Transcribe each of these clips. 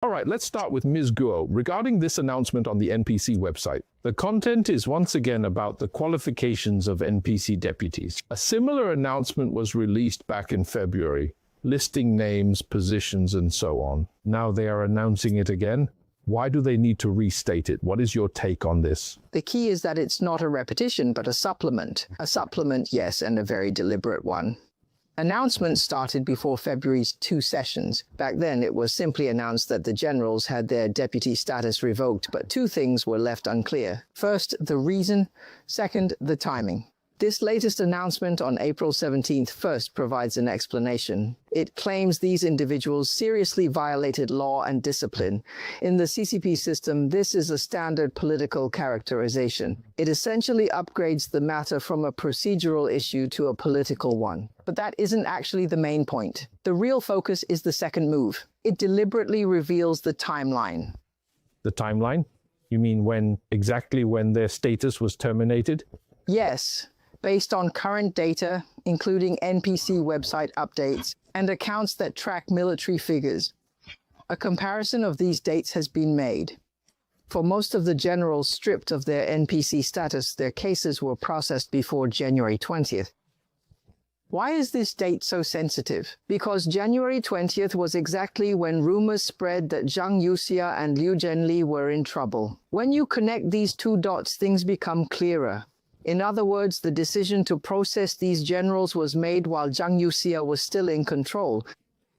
All right, let's start with Ms. Guo. Regarding this announcement on the NPC website, the content is once again about the qualifications of NPC deputies. A similar announcement was released back in February, listing names, positions, and so on. Now they are announcing it again. Why do they need to restate it? What is your take on this? The key is that it's not a repetition, but a supplement. A supplement, yes, and a very deliberate one. Announcements started before February's 2 sessions. Back then, it was simply announced that the generals had their deputy status revoked, but 2 things were left unclear. First, the reason. Second, the timing. This latest announcement on April 17th first provides an explanation. It claims these individuals seriously violated law and discipline. In the CCP system, this is a standard political characterization. It essentially upgrades the matter from a procedural issue to a political one. But that isn't actually the main point. The real focus is the second move. It deliberately reveals the timeline. The timeline? You mean exactly when their status was terminated? Yes. Based on current data, including NPC website updates and accounts that track military figures. A comparison of these dates has been made. For most of the generals stripped of their NPC status, their cases were processed before January 20th. Why is this date so sensitive? Because January 20th was exactly when rumors spread that Zhang Yuxia and Liu Zhenli were in trouble. When you connect these 2 dots, things become clearer. In other words, the decision to process these generals was made while Zhang Yuxia was still in control,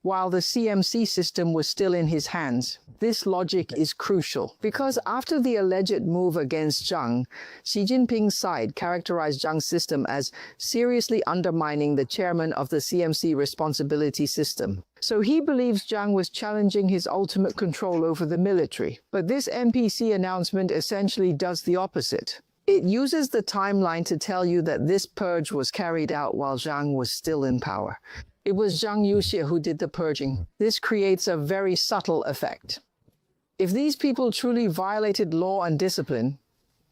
while the CMC system was still in his hands. This logic is crucial, because after the alleged move against Zhang, Xi Jinping's side characterized Zhang's system as seriously undermining the chairman of the CMC responsibility system. So he believes Zhang was challenging his ultimate control over the military. But this NPC announcement essentially does the opposite. It uses the timeline to tell you that this purge was carried out while Zhang was still in power. It was Zhang Yuxia who did the purging. This creates a very subtle effect. If these people truly violated law and discipline,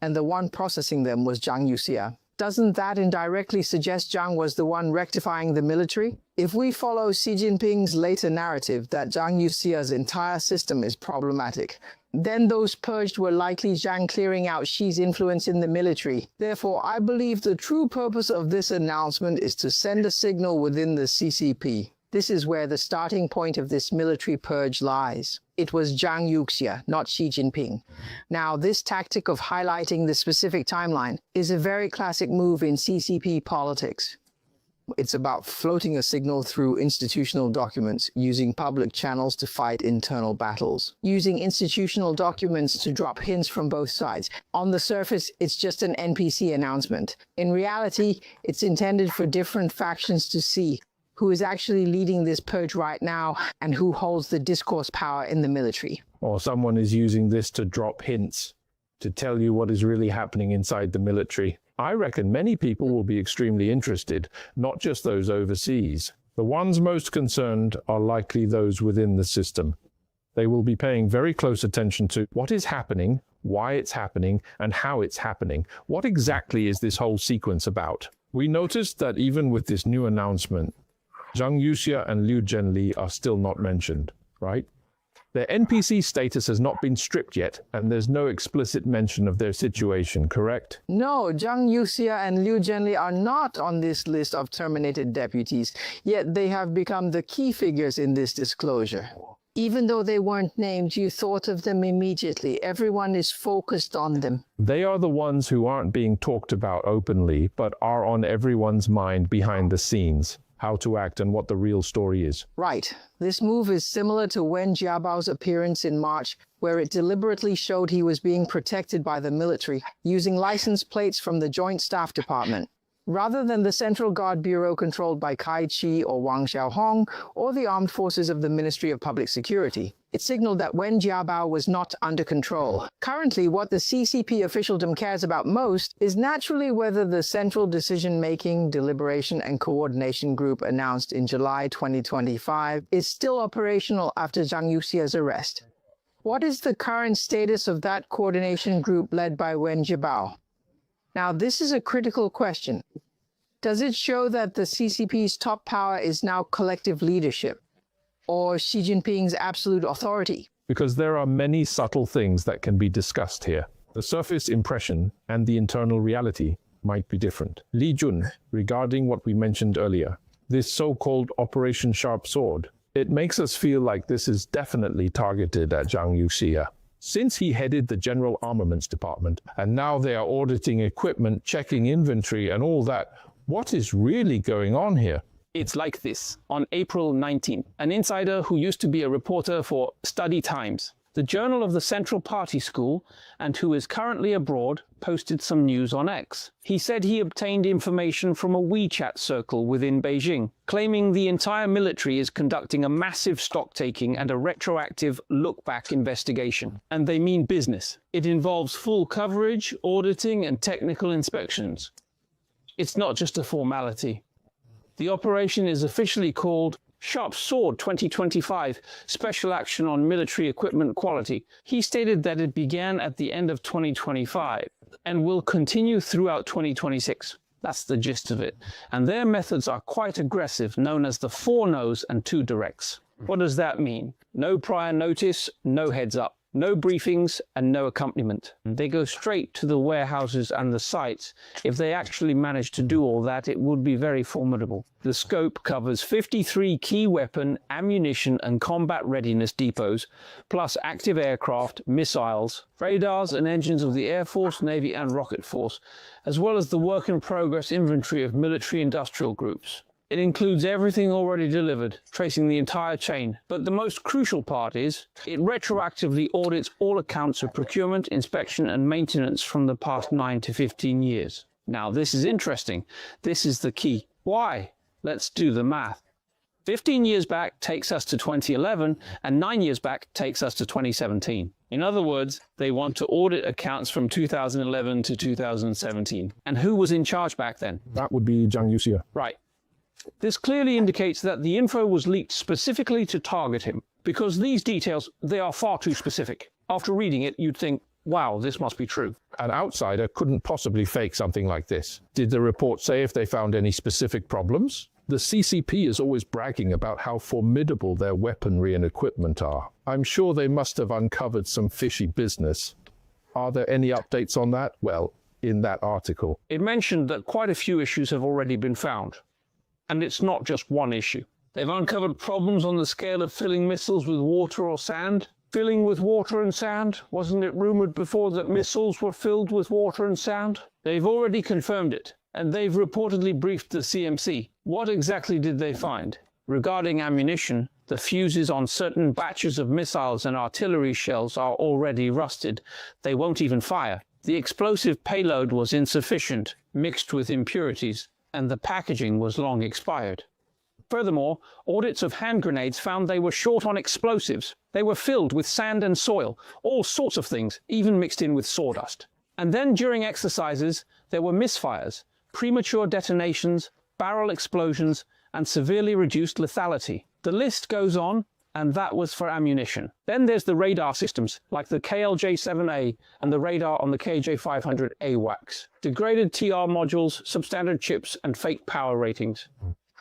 and the one processing them was Zhang Yuxia, doesn't that indirectly suggest Zhang was the one rectifying the military? If we follow Xi Jinping's later narrative that Zhang Yuxia's entire system is problematic, then those purged were likely Zhang clearing out Xi's influence in the military. Therefore, I believe the true purpose of this announcement is to send a signal within the CCP. This is where the starting point of this military purge lies. It was Zhang Yuxia, not Xi Jinping. Now, this tactic of highlighting the specific timeline is a very classic move in CCP politics. It's about floating a signal through institutional documents, using public channels to fight internal battles, using institutional documents to drop hints from both sides. On the surface, it's just an NPC announcement. In reality, it's intended for different factions to see who is actually leading this purge right now and who holds the discourse power in the military. Or someone is using this to drop hints, to tell you what is really happening inside the military. I reckon many people will be extremely interested, not just those overseas. The ones most concerned are likely those within the system. They will be paying very close attention to what is happening, why it's happening, and how it's happening. What exactly is this whole sequence about? We noticed that even with this new announcement, Zhang Yuxia and Liu Zhenli are still not mentioned, right? Their NPC status has not been stripped yet, and there's no explicit mention of their situation, correct? No, Zhang Yuxia and Liu Zhenli are not on this list of terminated deputies, yet they have become the key figures in this disclosure. Even though they weren't named, you thought of them immediately. Everyone is focused on them. They are the ones who aren't being talked about openly, but are on everyone's mind behind the scenes. How to act and what the real story is. Right. This move is similar to Wen Jiabao's appearance in March, where it deliberately showed he was being protected by the military, using license plates from the Joint Staff Department, rather than the Central Guard Bureau controlled by Kai Chi or Wang Xiaohong, or the armed forces of the Ministry of Public Security. It signaled that Wen Jiabao was not under control. Currently, what the CCP officialdom cares about most is naturally whether the Central Decision-Making, Deliberation and Coordination Group announced in July 2025 is still operational after Zhang Yuxia's arrest. What is the current status of that coordination group led by Wen Jiabao? Now, this is a critical question. Does it show that the CCP's top power is now collective leadership, or Xi Jinping's absolute authority? because there are many subtle things that can be discussed here. The surface impression and the internal reality might be different. Li Jun, regarding what we mentioned earlier, this so-called Operation Sharp Sword, it makes us feel like this is definitely targeted at Zhang Yuxia. Since he headed the General Armaments Department, and now they are auditing equipment, checking inventory and all that, what is really going on here? It's like this. On April 19th, an insider who used to be a reporter for Study Times, the journal of the Central Party School, and who is currently abroad, posted some news on X. He said he obtained information from a WeChat circle within Beijing, claiming the entire military is conducting a massive stocktaking and a retroactive look-back investigation. And they mean business. It involves full coverage, auditing, and technical inspections. It's not just a formality. The operation is officially called Sharp Sword 2025, Special Action on Military Equipment Quality. He stated that it began at the end of 2025 and will continue throughout 2026. That's the gist of it. And their methods are quite aggressive, known as the 4 no's and 2 directs. What does that mean? No prior notice, no heads up. No briefings and no accompaniment. They go straight to the warehouses and the sites. If they actually manage to do all that, it would be very formidable. The scope covers 53 key weapon, ammunition and combat readiness depots, plus active aircraft, missiles, radars and engines of the Air Force, Navy and Rocket Force, as well as the work-in-progress inventory of military industrial groups. It includes everything already delivered, tracing the entire chain. But the most crucial part is, it retroactively audits all accounts of procurement, inspection and maintenance from the past 9 to 15 years. Now this is interesting. This is the key. Why? Let's do the math. 15 years back takes us to 2011 and 9 years back takes us to 2017. In other words, they want to audit accounts from 2011 to 2017. And who was in charge back then? That would be Zhang Yuxia. Right. This clearly indicates that the info was leaked specifically to target him, because these details, they are far too specific. After reading it, you'd think, wow, this must be true. An outsider couldn't possibly fake something like this. Did the report say if they found any specific problems? The CCP is always bragging about how formidable their weaponry and equipment are. I'm sure they must have uncovered some fishy business. Are there any updates on that? Well, in that article. It mentioned that quite a few issues have already been found. And it's not just one issue. They've uncovered problems on the scale of filling missiles with water or sand. Filling with water and sand? Wasn't it rumored before that missiles were filled with water and sand? They've already confirmed it, and they've reportedly briefed the CMC. What exactly did they find? Regarding ammunition, the fuses on certain batches of missiles and artillery shells are already rusted. They won't even fire. The explosive payload was insufficient, mixed with impurities, and the packaging was long expired. Furthermore, audits of hand grenades found they were short on explosives. They were filled with sand and soil, all sorts of things, even mixed in with sawdust. And then during exercises, there were misfires, premature detonations, barrel explosions, and severely reduced lethality. The list goes on, and that was for ammunition. Then there's the radar systems, like the KLJ-7A and the radar on the KJ-500 AWACS. Degraded TR modules, substandard chips, and fake power ratings.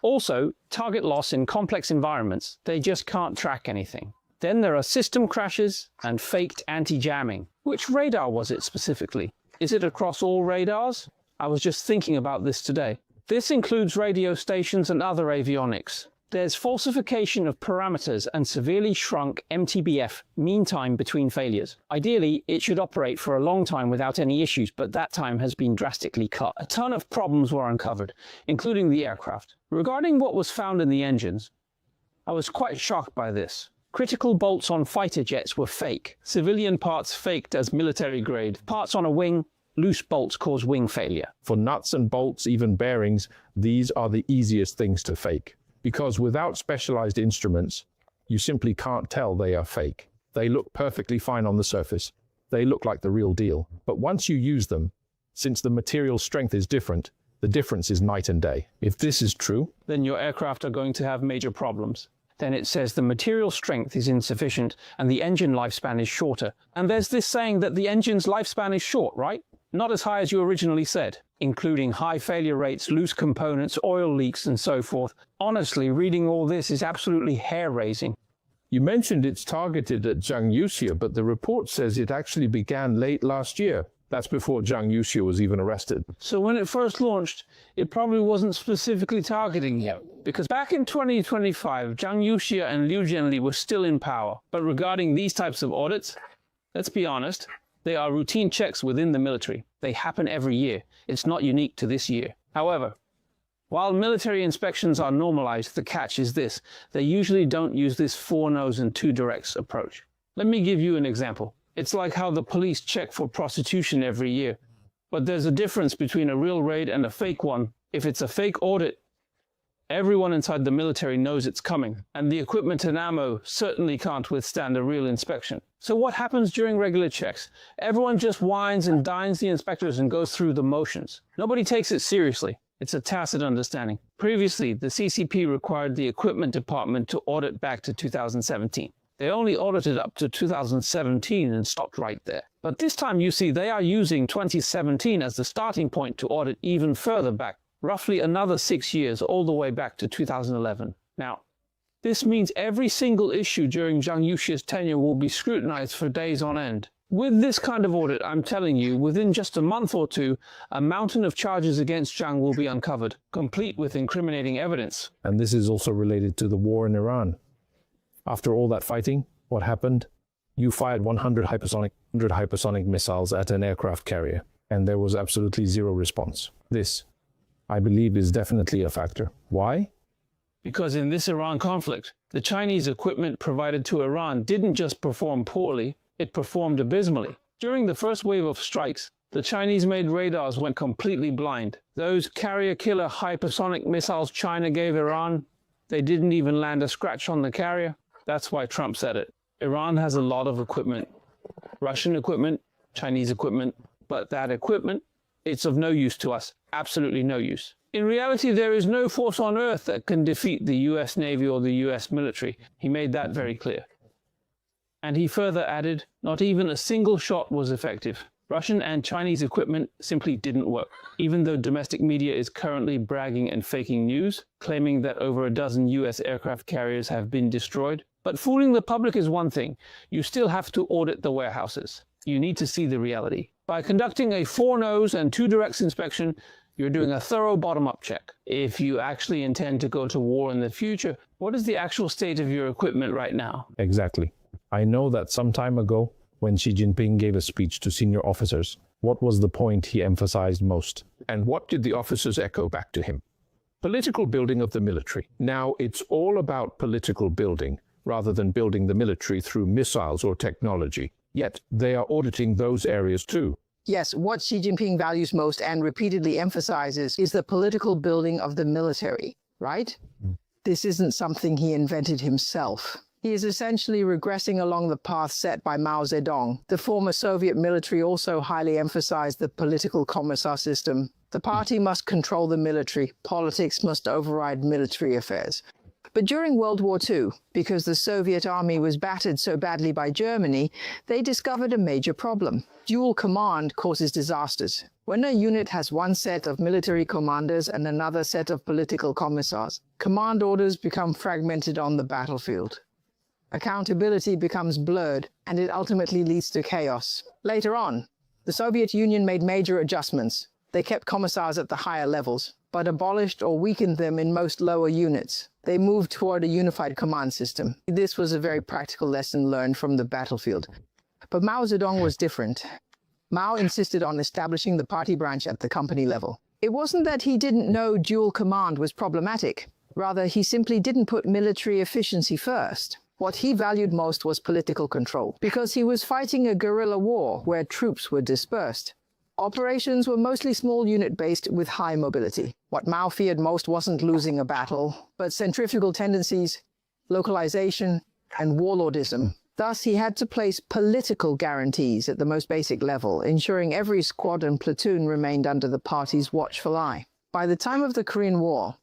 Also, target loss in complex environments. They just can't track anything. Then there are system crashes and faked anti-jamming. Which radar was it specifically? Is it across all radars? I was just thinking about this today. This includes radio stations and other avionics. There's falsification of parameters and severely shrunk MTBF, mean time between failures. Ideally, it should operate for a long time without any issues, but that time has been drastically cut. A ton of problems were uncovered, including the aircraft. Regarding what was found in the engines, I was quite shocked by this. Critical bolts on fighter jets were fake. Civilian parts faked as military grade. Parts on a wing, loose bolts cause wing failure. For nuts and bolts, even bearings, these are the easiest things to fake. Because without specialized instruments, you simply can't tell they are fake. They look perfectly fine on the surface. They look like the real deal. But once you use them, since the material strength is different, the difference is night and day. If this is true, then your aircraft are going to have major problems. Then it says the material strength is insufficient and the engine lifespan is shorter. And there's this saying that the engine's lifespan is short, right? Not as high as you originally said, including high failure rates, loose components, oil leaks, and so forth. Honestly, reading all this is absolutely hair-raising. You mentioned it's targeted at Zhang Yuxia, but the report says it actually began late last year. That's before Zhang Yuxia was even arrested. So when it first launched, it probably wasn't specifically targeting him, because back in 2025, Zhang Yuxia and Liu Jianli were still in power. But regarding these types of audits, let's be honest, they are routine checks within the military. They happen every year. It's not unique to this year. However, while military inspections are normalized, the catch is this: they usually don't use this 4 no's and 2 directs approach. Let me give you an example. It's like how the police check for prostitution every year. But there's a difference between a real raid and a fake one. If it's a fake audit, everyone inside the military knows it's coming, and the equipment and ammo certainly can't withstand a real inspection. So what happens during regular checks? Everyone just whines and dines the inspectors and goes through the motions. Nobody takes it seriously. It's a tacit understanding. Previously, the CCP required the equipment department to audit back to 2017. They only audited up to 2017 and stopped right there. But this time, you see, they are using 2017 as the starting point to audit even further back, roughly another 6 years, all the way back to 2011. Now, this means every single issue during Zhang Yuxia's tenure will be scrutinized for days on end. With this kind of audit, I'm telling you, within just a month or two, a mountain of charges against Zhang will be uncovered, complete with incriminating evidence. And this is also related to the war in Iran. After all that fighting, what happened? You fired 100 hypersonic missiles at an aircraft carrier, and there was absolutely zero response. This, I believe, is definitely a factor. Why? Because in this Iran conflict, the Chinese equipment provided to Iran didn't just perform poorly, it performed abysmally. During the first wave of strikes, the Chinese-made radars went completely blind. Those carrier-killer hypersonic missiles China gave Iran, they didn't even land a scratch on the carrier. That's why Trump said it. Iran has a lot of equipment. Russian equipment, Chinese equipment, but that equipment, it's of no use to us. Absolutely no use. In reality, there is no force on earth that can defeat the US Navy or the US military. He made that very clear. And he further added, not even a single shot was effective. Russian and Chinese equipment simply didn't work, even though domestic media is currently bragging and faking news, claiming that over a dozen US aircraft carriers have been destroyed. But fooling the public is one thing. You still have to audit the warehouses. You need to see the reality. By conducting a 4 no's and 2 directs inspection, you're doing a thorough bottom-up check. If you actually intend to go to war in the future, what is the actual state of your equipment right now? Exactly. I know that some time ago, when Xi Jinping gave a speech to senior officers, what was the point he emphasized most? And what did the officers echo back to him? Political building of the military. Now, it's all about political building, rather than building the military through missiles or technology. Yet, they are auditing those areas too. Yes, what Xi Jinping values most and repeatedly emphasizes is the political building of the military, right? This isn't something he invented himself. He is essentially regressing along the path set by Mao Zedong. The former Soviet military also highly emphasized the political commissar system. The party must control the military. Politics must override military affairs. But during World War II, because the Soviet army was battered so badly by Germany, they discovered a major problem. Dual command causes disasters. When a unit has one set of military commanders and another set of political commissars, command orders become fragmented on the battlefield. Accountability becomes blurred, and it ultimately leads to chaos. Later on, the Soviet Union made major adjustments. They kept commissars at the higher levels, but abolished or weakened them in most lower units. They moved toward a unified command system. This was a very practical lesson learned from the battlefield. But Mao Zedong was different. Mao insisted on establishing the party branch at the company level. It wasn't that he didn't know dual command was problematic. Rather, he simply didn't put military efficiency first. What he valued most was political control, because he was fighting a guerrilla war where troops were dispersed. Operations were mostly small unit-based with high mobility. What Mao feared most wasn't losing a battle, but centrifugal tendencies, localization, and warlordism. Thus, he had to place political guarantees at the most basic level, ensuring every squad and platoon remained under the party's watchful eye. By the time of the Korean War,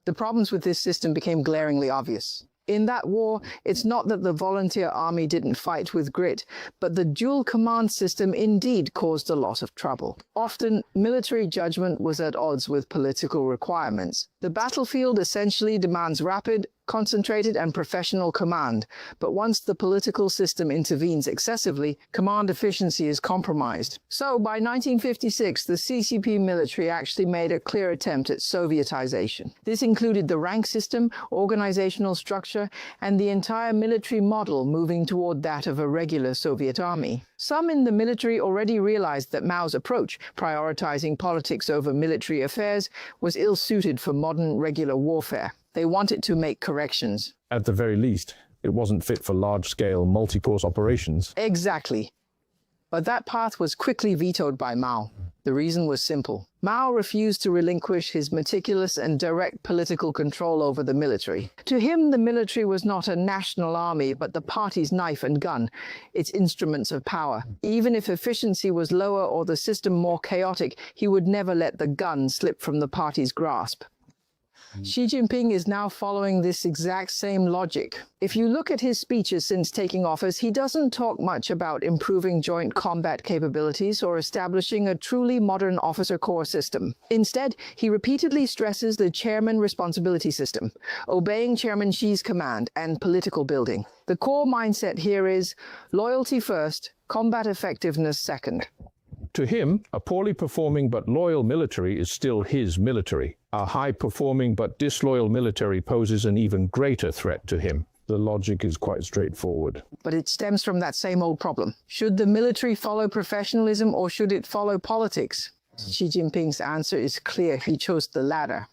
the problems with this system became glaringly obvious. In that war, it's not that the volunteer army didn't fight with grit, but the dual command system indeed caused a lot of trouble. Often, military judgment was at odds with political requirements. The battlefield essentially demands rapid, concentrated and professional command. But once the political system intervenes excessively, command efficiency is compromised. So by 1956, the CCP military actually made a clear attempt at Sovietization. This included the rank system, organizational structure, and the entire military model moving toward that of a regular Soviet army. Some in the military already realized that Mao's approach, prioritizing politics over military affairs, was ill-suited for modern regular warfare. They wanted to make corrections. At the very least, it wasn't fit for large-scale, multi-course operations. Exactly. But that path was quickly vetoed by Mao. The reason was simple. Mao refused to relinquish his meticulous and direct political control over the military. To him, the military was not a national army, but the party's knife and gun, its instruments of power. Even if efficiency was lower or the system more chaotic, he would never let the gun slip from the party's grasp. Xi Jinping is now following this exact same logic. If you look at his speeches since taking office, he doesn't talk much about improving joint combat capabilities or establishing a truly modern officer corps system. Instead, he repeatedly stresses the chairman responsibility system, obeying Chairman Xi's command, and political building. The core mindset here is loyalty first, combat effectiveness second. To him, a poorly performing but loyal military is still his military. A high-performing but disloyal military poses an even greater threat to him. The logic is quite straightforward. But it stems from that same old problem. Should the military follow professionalism or should it follow politics? Xi Jinping's answer is clear. He chose the latter.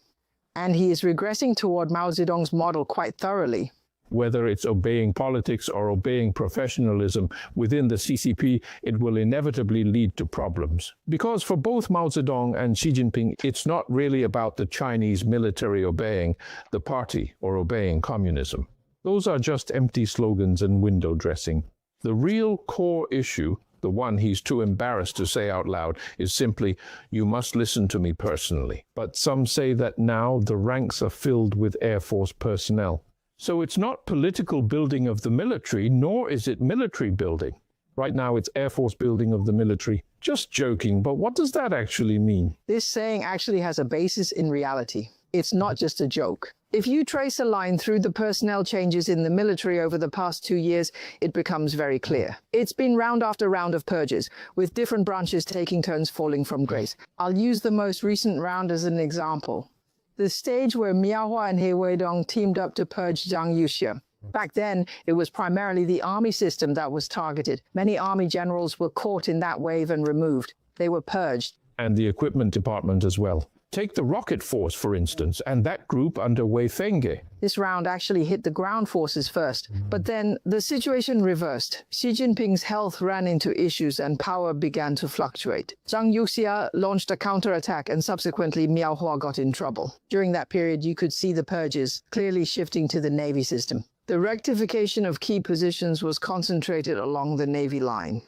And he is regressing toward Mao Zedong's model quite thoroughly. Whether it's obeying politics or obeying professionalism within the CCP, it will inevitably lead to problems. Because for both Mao Zedong and Xi Jinping, it's not really about the Chinese military obeying the party or obeying communism. Those are just empty slogans and window dressing. The real core issue, the one he's too embarrassed to say out loud, is simply, you must listen to me personally. But some say that now the ranks are filled with Air Force personnel. So it's not political building of the military, nor is it military building. Right now it's Air Force building of the military. Just joking, but what does that actually mean? This saying actually has a basis in reality. It's not just a joke. If you trace a line through the personnel changes in the military over the past 2 years, it becomes very clear. It's been round after round of purges, with different branches taking turns falling from grace. I'll use the most recent round as an example. The stage where Miao Hua and He Weidong teamed up to purge Zhang Yuxia. Back then, it was primarily the army system that was targeted. Many army generals were caught in that wave and removed. They were purged. And the equipment department as well. Take the rocket force, for instance, and that group under Wei Fengge. This round actually hit the ground forces first, but then the situation reversed. Xi Jinping's health ran into issues and power began to fluctuate. Zhang Yuxia launched a counterattack and subsequently Miao Hua got in trouble. During that period, you could see the purges clearly shifting to the Navy system. The rectification of key positions was concentrated along the Navy line.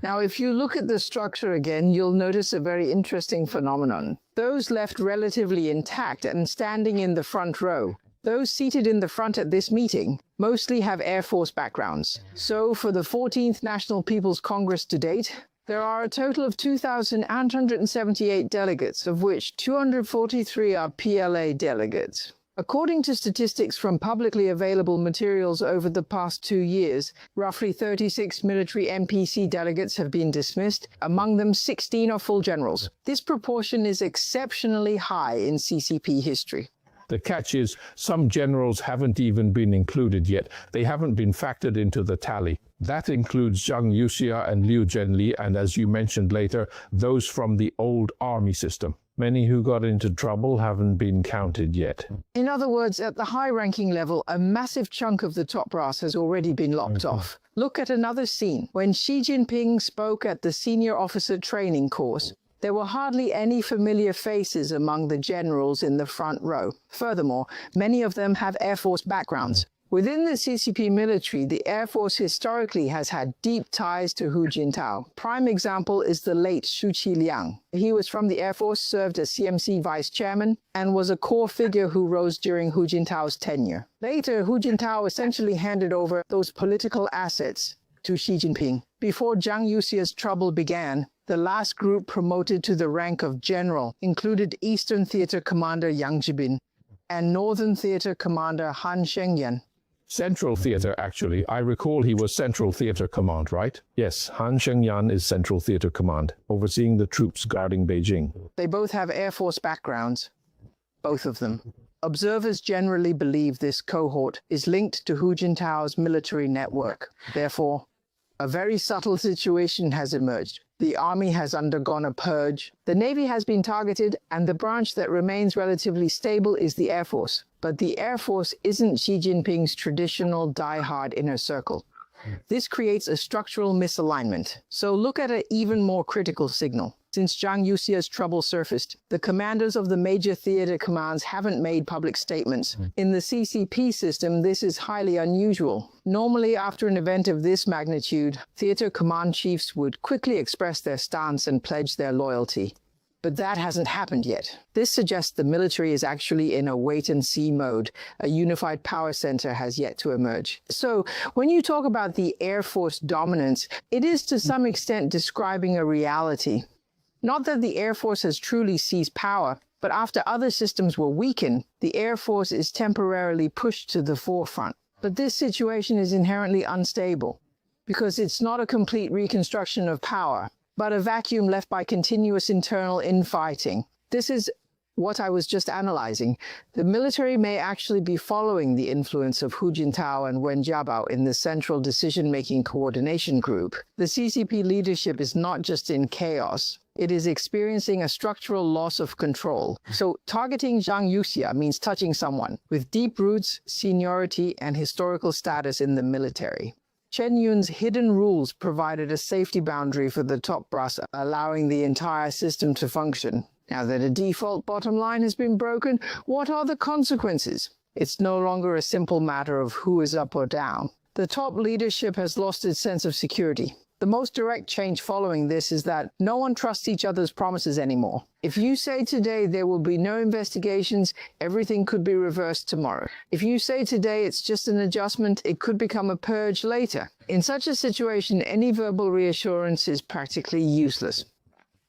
Now, if you look at the structure again, you'll notice a very interesting phenomenon. Those left relatively intact and standing in the front row, those seated in the front at this meeting, mostly have Air Force backgrounds. So for the 14th National People's Congress to date, there are a total of 2,878 delegates, of which 243 are PLA delegates. According to statistics from publicly available materials over the past 2 years, roughly 36 military NPC delegates have been dismissed. Among them, 16 are full generals. This proportion is exceptionally high in CCP history. The catch is, some generals haven't even been included yet. They haven't been factored into the tally. That includes Zhang Yuxia and Liu Zhenli, and as you mentioned later, those from the old army system. Many who got into trouble haven't been counted yet. In other words, at the high-ranking level, a massive chunk of the top brass has already been lopped off. Look at another scene. When Xi Jinping spoke at the senior officer training course, there were hardly any familiar faces among the generals in the front row. Furthermore, many of them have Air Force backgrounds. Within the CCP military, the Air Force historically has had deep ties to Hu Jintao. Prime example is the late Shu Qiliang. He was from the Air Force, served as CMC vice chairman, and was a core figure who rose during Hu Jintao's tenure. Later, Hu Jintao essentially handed over those political assets to Xi Jinping. Before Zhang Yuxia's trouble began, the last group promoted to the rank of general included Eastern Theater Commander Yang Zhibin. and Northern Theater Commander Han Shengyan. Central Theater, actually. I recall he was Central Theater Command, right? Yes, Han Shengyan is Central Theater Command, overseeing the troops guarding Beijing. They both have Air Force backgrounds. Both of them. Observers generally believe this cohort is linked to Hu Jintao's military network. Therefore, a very subtle situation has emerged. The army has undergone a purge, the navy has been targeted, and the branch that remains relatively stable is the Air Force. But the Air Force isn't Xi Jinping's traditional die-hard inner circle. This creates a structural misalignment. So look at an even more critical signal. Since Zhang Yuxia's trouble surfaced, the commanders of the major theater commands haven't made public statements. In the CCP system, this is highly unusual. Normally, after an event of this magnitude, theater command chiefs would quickly express their stance and pledge their loyalty. But that hasn't happened yet. This suggests the military is actually in a wait-and-see mode. A unified power center has yet to emerge. So, when you talk about the Air Force dominance, it is to some extent describing a reality. Not that the Air Force has truly seized power, but after other systems were weakened, the Air Force is temporarily pushed to the forefront. But this situation is inherently unstable, because it's not a complete reconstruction of power, but a vacuum left by continuous internal infighting. This is what I was just analyzing. The military may actually be following the influence of Hu Jintao and Wen Jiabao in the Central Decision-Making Coordination Group. The CCP leadership is not just in chaos. It is experiencing a structural loss of control. So targeting Zhang Yuxia means touching someone with deep roots, seniority, and historical status in the military. Chen Yun's hidden rules provided a safety boundary for the top brass, allowing the entire system to function. Now that a default bottom line has been broken, what are the consequences? It's no longer a simple matter of who is up or down. The top leadership has lost its sense of security. The most direct change following this is that no one trusts each other's promises anymore. If you say today there will be no investigations, everything could be reversed tomorrow. If you say today it's just an adjustment, it could become a purge later. In such a situation, any verbal reassurance is practically useless.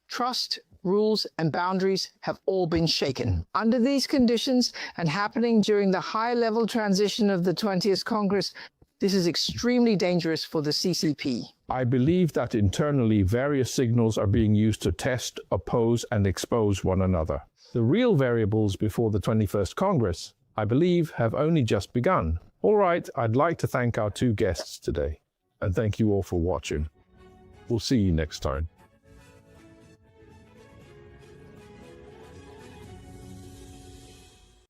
Trust, rules, and boundaries have all been shaken. Under these conditions, and happening during the high-level transition of the 20th Congress, this is extremely dangerous for the CCP. I believe that internally various signals are being used to test, oppose, and expose one another. The real variables before the 21st Congress, I believe, have only just begun. All right, I'd like to thank our two guests today, and thank you all for watching. We'll see you next time.